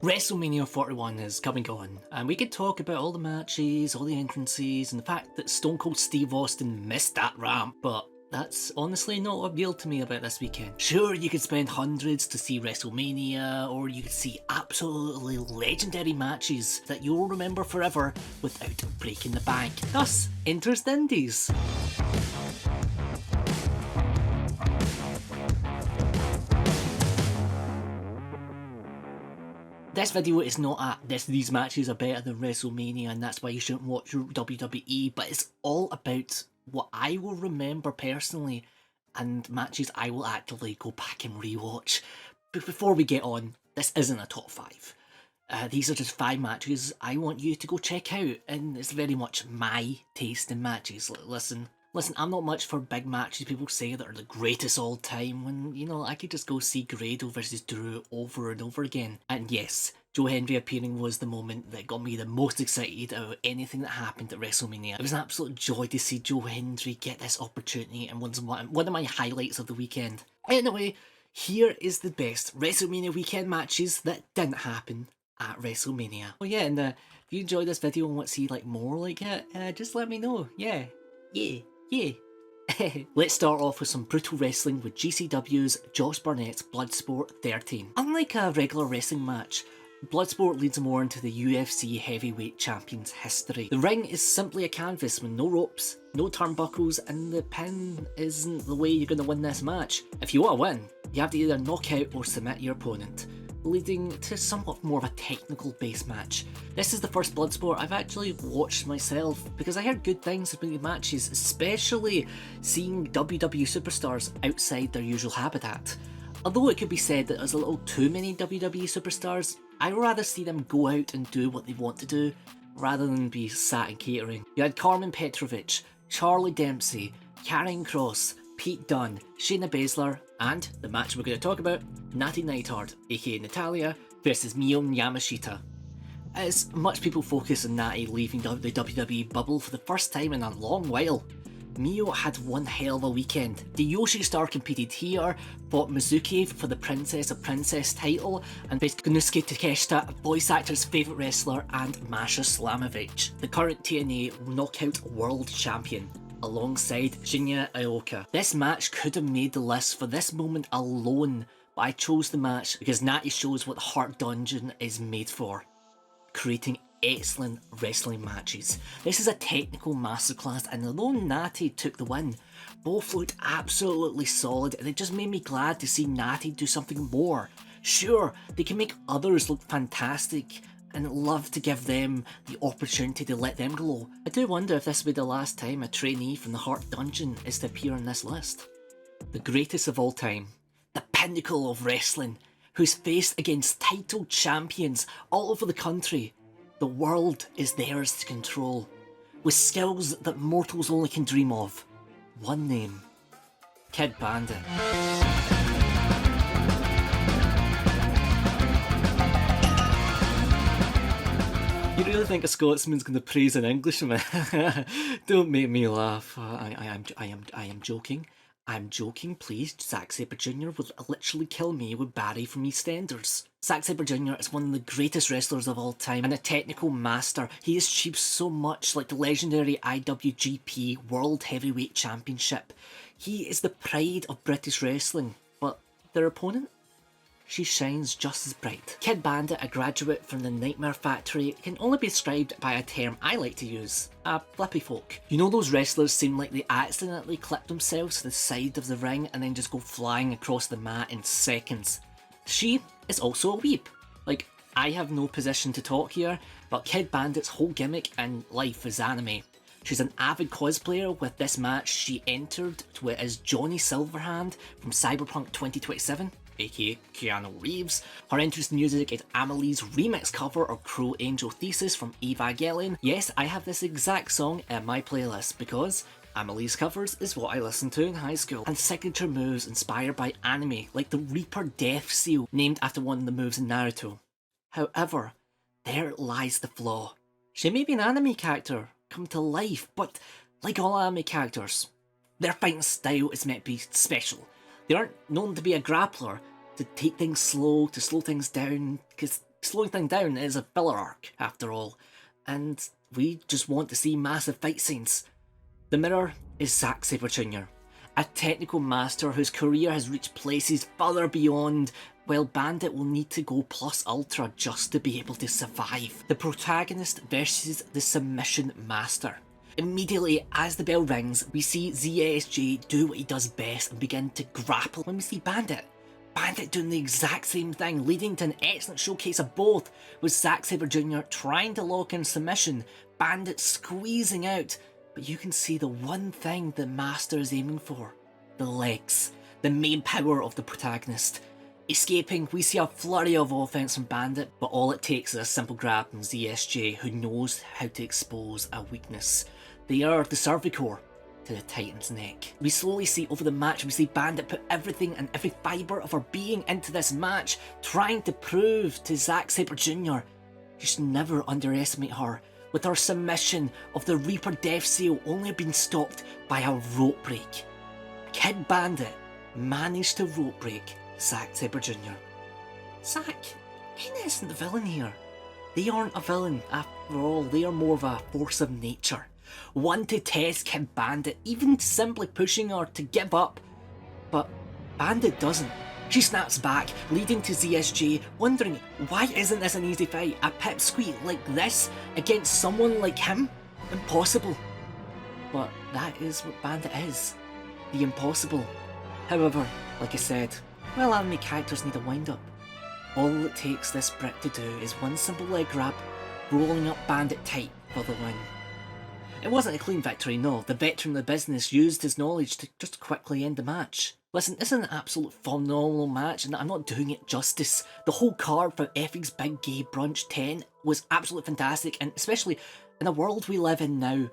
WrestleMania 41 is coming on, and we could talk about all the matches, all the entrances, and the fact that Stone Cold Steve Austin missed that ramp, but that's honestly not what appealed to me about this weekend. Sure, you could spend hundreds to see WrestleMania, or you could see absolutely legendary matches that you'll remember forever without breaking the bank. Thus, enters the Indies. This video is not at these matches are better than WrestleMania and that's why you shouldn't watch your WWE, but it's all about what I will remember personally and matches I will actively go back and rewatch. But before we get on, this isn't a top 5. These are just 5 matches I want you to go check out, and it's very much my taste in matches. Listen, I'm not much for big matches people say that are the greatest all time when, you know, I could just go see Grado versus Drew over and over again. And yes, Joe Hendry appearing was the moment that got me the most excited out of anything that happened at WrestleMania. It was an absolute joy to see Joe Hendry get this opportunity and was one of my highlights of the weekend. Anyway, here is the best WrestleMania weekend matches that didn't happen at WrestleMania. Oh yeah, and if you enjoyed this video and want to see like more like it, just let me know. Yeah. Let's start off with some brutal wrestling with GCW's Josh Barnett's Bloodsport 13. Unlike a regular wrestling match, Bloodsport leads more into the UFC heavyweight champion's history. The ring is simply a canvas with no ropes, no turnbuckles, and the pin isn't the way you're going to win this match. If you want to win, you have to either knock out or submit your opponent, leading to somewhat more of a technical based match. This is the first Bloodsport I've actually watched myself because I heard good things about the matches, especially seeing WWE superstars outside their usual habitat. Although it could be said that there's a little too many WWE superstars, I'd rather see them go out and do what they want to do rather than be sat in catering. You had Carmen Petrovic, Charlie Dempsey, Karrion Kross, Pete Dunne, Shayna Baszler, and the match we're going to talk about, Nattie Neidhart, aka Natalya, versus Miyu and Yamashita. As much people focus on Nattie leaving the WWE bubble for the first time in a long while, Miyu had one hell of a weekend. The Yoshi star competed here, fought Suzuki for the Princess of Princess title, and faced Konosuke Takeshita, voice actor's favourite wrestler, and Masha Slamovich, the current TNA Knockout World Champion, alongside Shinya Aoka. This match could have made the list for this moment alone, but I chose the match because Nattie shows what the Heart Dungeon is made for, creating excellent wrestling matches. This is a technical masterclass, and although Nattie took the win, both looked absolutely solid, and it just made me glad to see Nattie do something more. Sure, they can make others look fantastic, and love to give them the opportunity to let them glow. I do wonder if this will be the last time a trainee from the Heart Dungeon is to appear on this list. The greatest of all time, the pinnacle of wrestling, who's faced against title champions all over the country. The world is theirs to control, with skills that mortals only can dream of. One name, Kid Bandit. You really think a Scotsman's going to praise an Englishman? Don't make me laugh. I am joking. I'm joking, please. Zack Sabre Jr. would literally kill me with Barry from EastEnders. Zack Sabre Jr. is one of the greatest wrestlers of all time and a technical master. He has achieved so much, like the legendary IWGP World Heavyweight Championship. He is the pride of British wrestling, but their opponent? She shines just as bright. Kid Bandit, a graduate from the Nightmare Factory, can only be described by a term I like to use, a flippy folk. You know those wrestlers seem like they accidentally clip themselves to the side of the ring and then just go flying across the mat in seconds? She is also a weeb. Like, I have no position to talk here, but Kid Bandit's whole gimmick and life is anime. She's an avid cosplayer. With this match, she entered as Johnny Silverhand from Cyberpunk 2027. aka Keanu Reeves. Her interest in music is Amelie's remix cover of Crow Angel Thesis from Evangelion. Yes, I have this exact song in my playlist because Amelie's covers is what I listened to in high school. And signature moves inspired by anime, like the Reaper Death Seal, named after one of the moves in Naruto. However, there lies the flaw. She may be an anime character, come to life, but like all anime characters, their fighting style is meant to be special. They aren't known to be a grappler, to take things slow, to slow things down, because Slowing things down is a filler arc, after all, and we just want to see massive fight scenes. The mirror is Zack Sabre Jr., a technical master whose career has reached places further beyond, while Bandit will need to go plus ultra just to be able to survive. The protagonist versus the submission master. Immediately as the bell rings, we see ZSJ do what he does best and begin to grapple when we see Bandit. Bandit doing the exact same thing, leading to an excellent showcase of both, with Zack Sabre Jr. trying to lock in submission, Bandit squeezing out, but you can see the one thing the master is aiming for: the legs, the main power of the protagonist. Escaping, we see a flurry of offense from Bandit, but all it takes is a simple grab from ZSJ, who knows how to expose a weakness. They are the cervicore to the Titan's neck. We slowly see over the match, we see Bandit put everything and every fibre of her being into this match, trying to prove to Zack Sabre Jr. you should never underestimate her, with her submission of the Reaper Death Seal only being stopped by a rope break. Kid Bandit managed to rope break Zack Sabre Jr. Zack, Heen isn't the villain here. They aren't a villain after all, they are more of a force of nature. One to test Kid Bandit, even simply pushing her to give up. But Bandit doesn't. She snaps back, leading to ZSJ wondering, why isn't this an easy fight? A pipsqueak like this against someone like him? Impossible. But that is what Bandit is. The impossible. However, like I said, well, anime characters need a wind-up. All it takes this Brit to do is one simple leg grab, rolling up Bandit tight for the win. It wasn't a clean victory, no. The veteran of the business used his knowledge to just quickly end the match. Listen, this is an absolute phenomenal match, and I'm not doing it justice. The whole card from Effy's Big Gay Brunch 10 was absolutely fantastic, and especially in the world we live in now,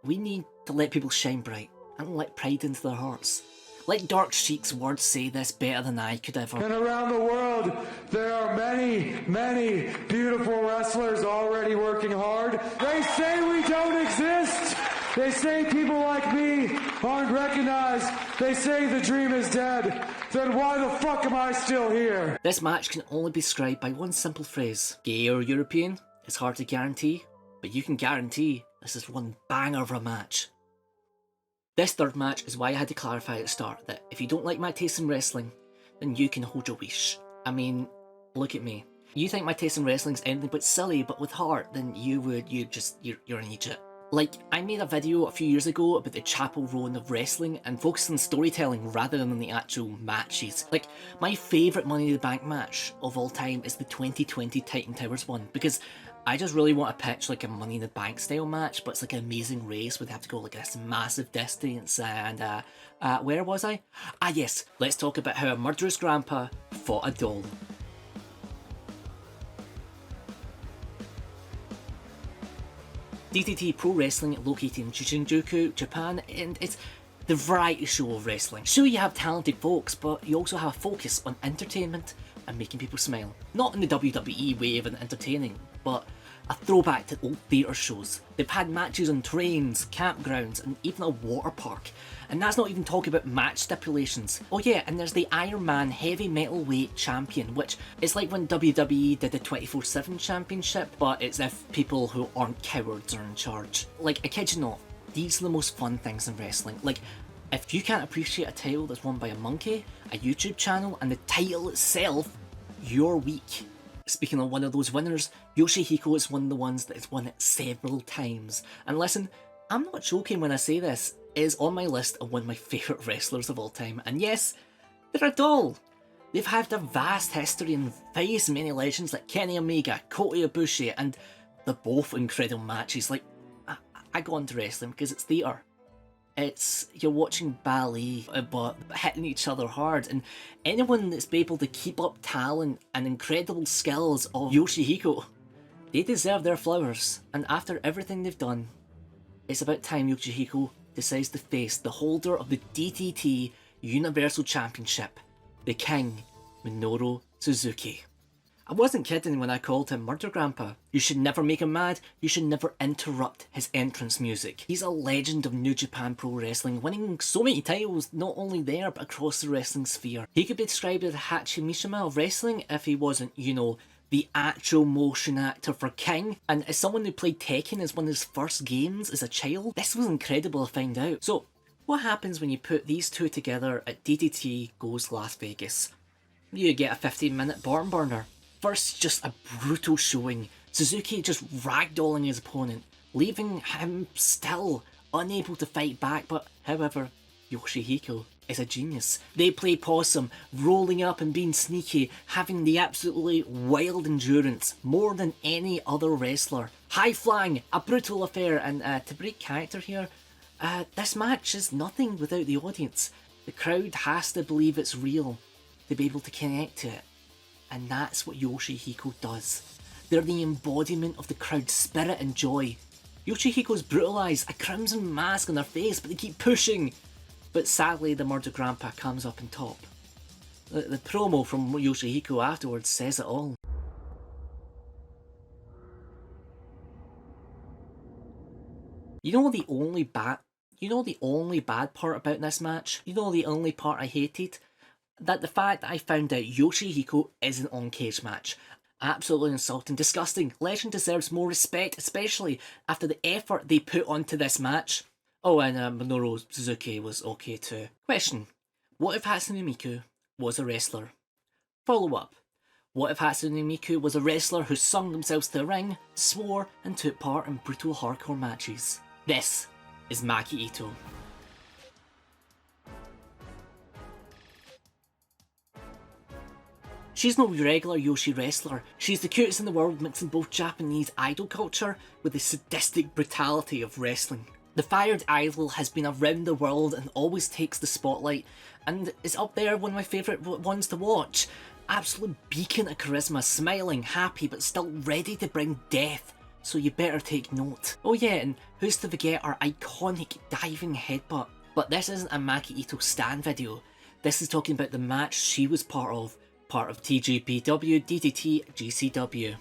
we need to let people shine bright and let pride into their hearts. Like Dark Sheik's words say this better than I could ever. And around the world, there are many, many beautiful wrestlers already working hard. They say we don't exist. They say people like me aren't recognized. They say the dream is dead. Then why the fuck am I still here? This match can only be described by one simple phrase. Gay or European? It's hard to guarantee, but you can guarantee this is one banger of a match. This third match is why I had to clarify at the start that if you don't like my taste in wrestling, then you can hold your wish. I look at me. You think my taste in wrestling's anything but silly, but with heart, then you're an idiot. Like, I made a video a few years ago about the Chapel Roan of wrestling and focused on storytelling rather than on the actual matches. Like, my favourite Money in the Bank match of all time is the 2020 Titan Towers one, because I just really want to pitch like a Money in the Bank style match, but it's like an amazing race where they have to go like this massive distance and where was I? Ah yes, let's talk about how a murderous grandpa fought a doll. DDT Pro Wrestling, located in Shinjuku, Japan, and it's the variety show of wrestling. Sure, you have talented folks, but you also have a focus on entertainment and making people smile. Not in the WWE way of entertaining, but a throwback to old theatre shows. They've had matches on trains, campgrounds, and even a water park. And that's not even talking about match stipulations. Oh yeah, and there's the Iron Man heavy metal weight champion, which is like when WWE did the 24/7 championship, but it's if people who aren't cowards are in charge. Like, I kid you not, these are the most fun things in wrestling. Like, if you can't appreciate a title that's won by a monkey, a YouTube channel, and the title itself, you're weak. Speaking of one of those winners, Yoshihiko is one of the ones that has won it several times. And listen, I'm not joking when I say this, it is on my list of one of my favourite wrestlers of all time. And yes, they're a doll. They've had a vast history and faced many legends like Kenny Omega, Kota Ibushi, and they're both incredible matches. Like, I go into wrestling because it's theatre. It's, you're watching ballet, but hitting each other hard, and anyone that's able to keep up talent and incredible skills of Yoshihiko, they deserve their flowers. And after everything they've done, it's about time Yoshihiko decides to face the holder of the DDT Universal Championship, the King, Minoru Suzuki. I wasn't kidding when I called him Murder Grandpa. You should never make him mad, you should never interrupt his entrance music. He's a legend of New Japan Pro Wrestling, winning so many titles, not only there but across the wrestling sphere. He could be described as Hachi Mishima of wrestling if he wasn't, you know, the actual motion actor for King, and as someone who played Tekken as one of his first games as a child, this was incredible to find out. So, what happens when you put these two together at DDT Goes Las Vegas? You get a 15-minute barn burner. First, just a brutal showing. Suzuki just ragdolling his opponent, leaving him still unable to fight back, but however, Yoshihiko is a genius. They play possum, rolling up and being sneaky, having the absolutely wild endurance, more than any other wrestler. High flying, a brutal affair, and to break character here, this match is nothing without the audience. The crowd has to believe it's real to be able to connect to it, and that's what Yoshihiko does. They're the embodiment of the crowd's spirit and joy. Yoshihiko's brutalised, a crimson mask on their face, but they keep pushing. But sadly, the murder grandpa comes up on top. The promo from Yoshihiko afterwards says it all. You know the only bad part about this match? You know the only part I hated? That the fact that I found out Yoshihiko isn't on cage match. Absolutely insulting, disgusting. Legend deserves more respect, especially after the effort they put onto this match. Oh, and Minoru Suzuki was okay too. Question: what if Hatsune Miku was a wrestler? Follow up: what if Hatsune Miku was a wrestler who sung themselves to the ring, swore, and took part in brutal hardcore matches? This is Maki Itoh. She's no regular Yoshi wrestler. She's the cutest in the world, mixing both Japanese idol culture with the sadistic brutality of wrestling. The fired idol has been around the world and always takes the spotlight, and is up there one of my favourite ones to watch. Absolute beacon of charisma, smiling, happy, but still ready to bring death, so you better take note. Oh yeah, and who's to forget our iconic diving headbutt? But this isn't a Maki Itoh stan video. This is talking about the match she was part of TJPW, DDT, GCW.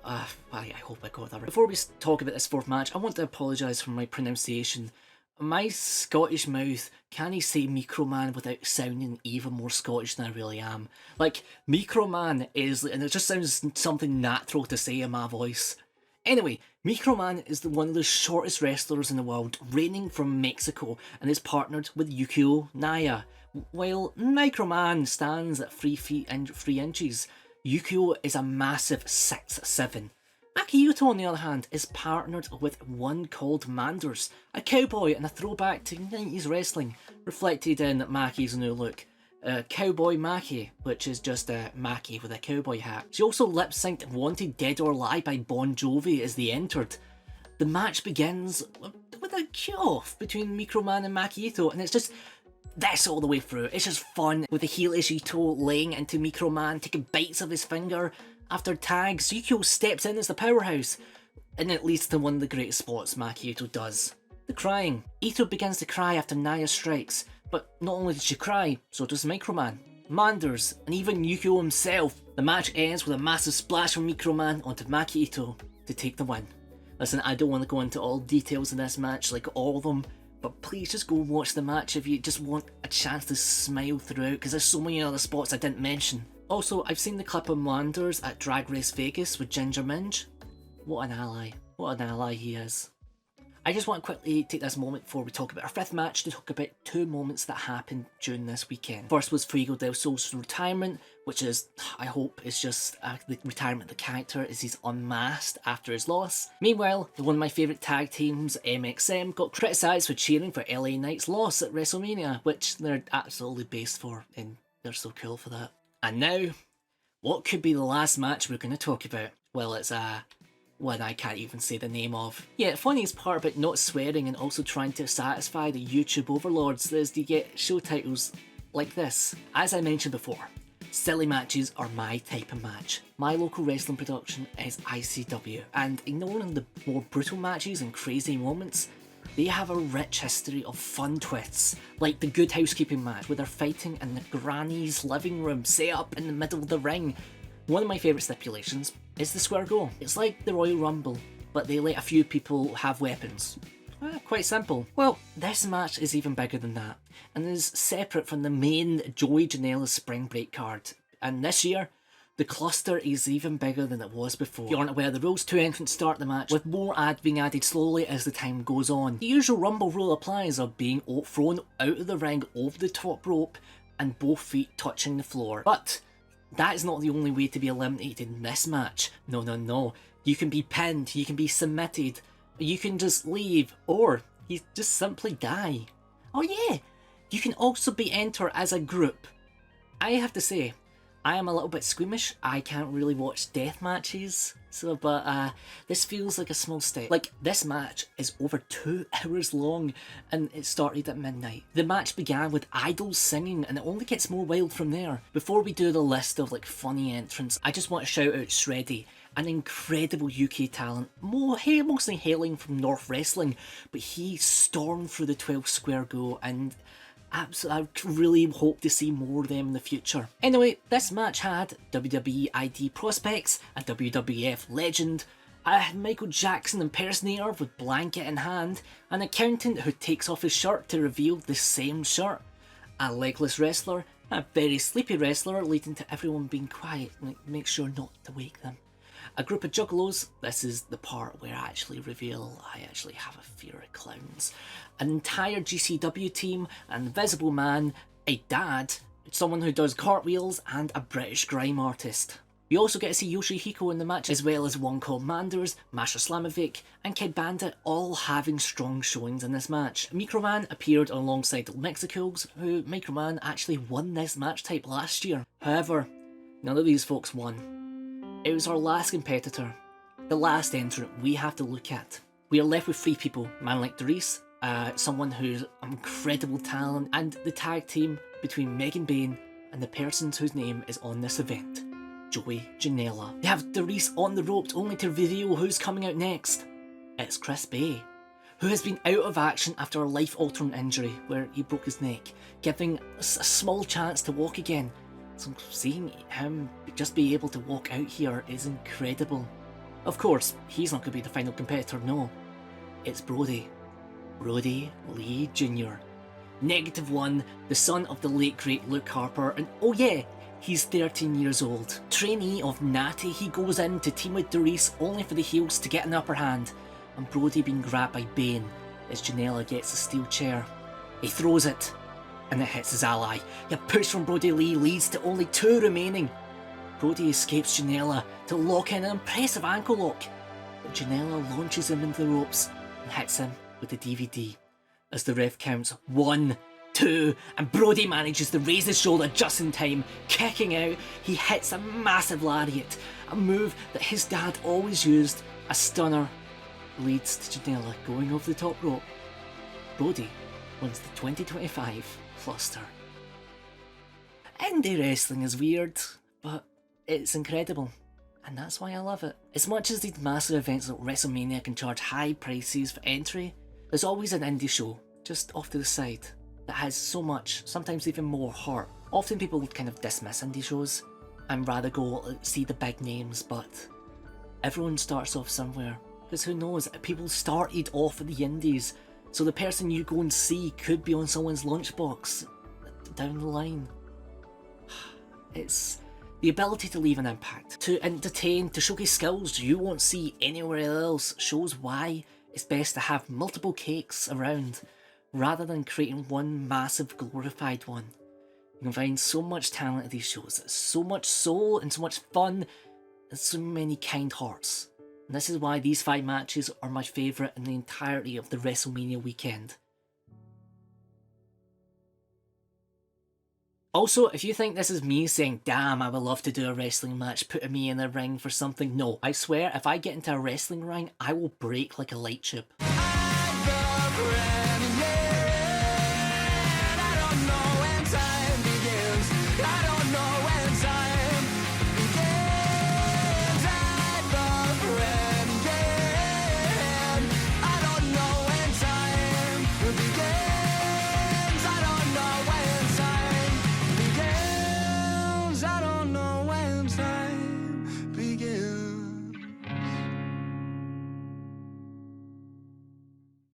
I hope I got that right. Before we talk about this fourth match, I want to apologise for my pronunciation. My Scottish mouth can't say Microman without sounding even more Scottish than I really am. Like, Microman is, and it just sounds something natural to say in my voice. Anyway, Microman is one of the shortest wrestlers in the world, reigning from Mexico, and is partnered with Yukio Naya. While Microman stands at 3 feet and 3 inches, Yukio is a massive 6'7". Maki Itoh, on the other hand, is partnered with one called Manders, a cowboy and a throwback to 90s wrestling, reflected in Maki's new look. Cowboy Maki, which is just a Maki with a cowboy hat. She also lip-synced Wanted Dead or Alive by Bon Jovi as they entered. The match begins with a cue-off between Microman and Maki Itoh, and it's just this all the way through. It's just fun, with the heelish Itoh laying into Microman, taking bites of his finger. After tags, Yukio steps in as the powerhouse, and it leads to one of the greatest spots Maki Itoh does. The crying. Itoh begins to cry after Naya strikes, but not only did she cry, so does Microman, Manders, and even Yukio himself. The match ends with a massive splash from Microman onto Maki Itoh to take the win. Listen, I don't want to go into all details in this match, like all of them, but please just go watch the match if you just want a chance to smile throughout, because there's so many other spots I didn't mention. Also, I've seen the clip of Manders at Drag Race Vegas with Ginger Minge. What an ally. What an ally he is. I just want to quickly take this moment before we talk about our fifth match to talk about two moments that happened during this weekend. First was Fuego del Sol's retirement, which is, I hope, is just the retirement of the character as he's unmasked after his loss. Meanwhile, one of my favourite tag teams, MXM, got criticised for cheering for LA Knight's loss at Wrestlemania, which they're absolutely based for, and they're so cool for that. And now, what could be the last match we're going to talk about? Well, it's one I can't even say the name of. Yeah, the funniest part about not swearing and also trying to satisfy the YouTube overlords is you get show titles like this. As I mentioned before, silly matches are my type of match. My local wrestling production is ICW, and ignoring the more brutal matches and crazy moments, they have a rich history of fun twists, like the Good Housekeeping match where they're fighting in the granny's living room set up in the middle of the ring. One of my favourite stipulations is the square go. It's like the Royal Rumble, but they let a few people have weapons. Quite simple. Well, this match is even bigger than that, and is separate from the main Joey Janela's Spring Break card. And this year, the cluster is even bigger than it was before. If you aren't aware, the rules, 2 entrants start the match, with more being added slowly as the time goes on. The usual Rumble rule applies of being thrown out of the ring over the top rope and both feet touching the floor. But that is not the only way to be eliminated in this match. No, no, no. You can be pinned, you can be submitted, you can just leave, or you just simply die. Oh yeah, you can also be entered as a group. I have to say, I am a little bit squeamish. I can't really watch death matches, but this feels like a small step. Like, this match is over 2 hours long and it started at midnight. The match began with idols singing and it only gets more wild from there. Before we do the list of like funny entrants, I just want to shout out Shreddy, an incredible UK talent, mostly hailing from North Wrestling, but he stormed through the 12 square go and I really hope to see more of them in the future. Anyway, this match had WWE ID prospects, a WWF legend, a Michael Jackson impersonator with blanket in hand, an accountant who takes off his shirt to reveal the same shirt, a legless wrestler, a very sleepy wrestler leading to everyone being quiet, make sure not to wake them. A group of juggalos, this is the part where I actually reveal I actually have a fear of clowns. An entire GCW team, an invisible man, a dad, someone who does cartwheels, and a British grime artist. We also get to see Yoshihiko in the match, as well as one called Manders, Masha Slamovic, and Kid Bandit, all having strong showings in this match. Microman appeared alongside the Mexicals, who Microman actually won this match type last year. However, none of these folks won. It was our last competitor, the last entrant we have to look at. We are left with 3 people, man like Doris, someone who's incredible talent, and the tag team between Megan Bain and the person whose name is on this event, Joey Janela. They have Doris on the ropes only to reveal who's coming out next. It's Chris Bay, who has been out of action after a life-altering injury where he broke his neck, giving us a small chance to walk again. So seeing him just be able to walk out here is incredible. Of course, he's not going to be the final competitor, no. It's Brody Lee Jr. -1, the son of the late great Luke Harper, and oh yeah, he's 13 years old. Trainee of Nattie, he goes in to team with Doris only for the heels to get an upper hand, and Brody being grabbed by Bane as Janela gets a steel chair. He throws it, and it hits his ally. A push from Brody Lee leads to only 2 remaining. Brody escapes Janela to lock in an impressive ankle lock, but Janela launches him into the ropes and hits him with the DVD. As the ref counts 1, 2, and Brody manages to raise his shoulder just in time. Kicking out, he hits a massive lariat, a move that his dad always used. A stunner leads to Janela going over the top rope. Brody wins the 2025 Cluster. Indie wrestling is weird, but it's incredible, and that's why I love it. As much as these massive events like Wrestlemania can charge high prices for entry, there's always an indie show just off to the side that has so much, sometimes even more heart. Often people would kind of dismiss indie shows and rather go see the big names, but everyone starts off somewhere, because who knows, people started off at the indies. So the person you go and see could be on someone's lunchbox down the line. It's the ability to leave an impact, to entertain, to showcase skills you won't see anywhere else, shows why it's best to have multiple cakes around rather than creating one massive glorified one. You can find so much talent in these shows, so much soul and so much fun and so many kind hearts. And this is why these 5 matches are my favourite in the entirety of the WrestleMania weekend. Also, if you think this is me saying, damn, I would love to do a wrestling match, putting me in a ring for something, no, I swear, if I get into a wrestling ring, I will break like a light tube.